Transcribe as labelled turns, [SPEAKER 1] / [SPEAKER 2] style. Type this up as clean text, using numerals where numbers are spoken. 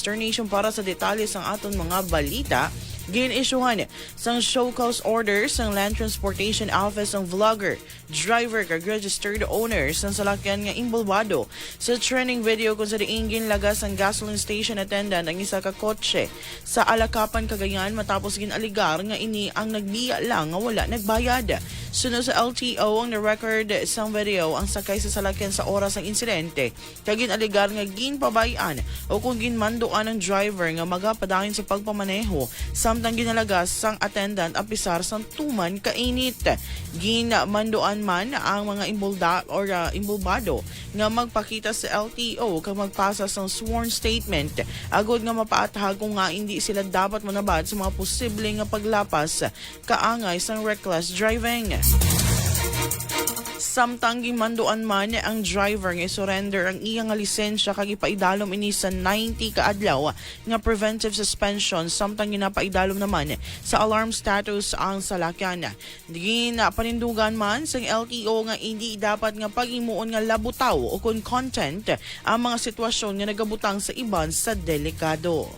[SPEAKER 1] Star Nation para sa detalye sang aton mga balita. Gin-isyuhan sang show cause order sang Land Transportation Office ang vlogger, driver kag registered owner sang salakyan nga imbulbado. Sa trending video kung sa diinggin lagas ang gasoline station attendant ang isa ka kotse sa Alakapan, Cagayan matapos ginaligar nga ini ang nagbiya lang nga wala nagbayad. Sunod sa LTO ang na-record sang video ang sakay sa salakyan sa oras ng insidente kag ginaligar nga ginpabayan o kung ginmandoan ang driver nga magapadayon sa pagpamaneho samtang ginalagas sang attendant apisar sang tuman kainit. Ginmandoan man ang mga imbulbado nga magpakita sa LTO kag magpasa sang sworn statement agod nga mapaatahag kung nga hindi sila dapat manabad sa mga posibleng nga paglapas kaangay sang reckless driving. Samtang gimanduan man ang driver nga surrender ang iyang nga lisensya kag ipaidalom ini sa 90 ka adlaw nga preventive suspension samtang ginapaidalom naman sa alarm status ang salakyan. Panindugan man sang LTO nga hindi dapat nga pag-imuon nga labutaw o kun content ang mga sitwasyon nga nagabutang sa iban sa delikado.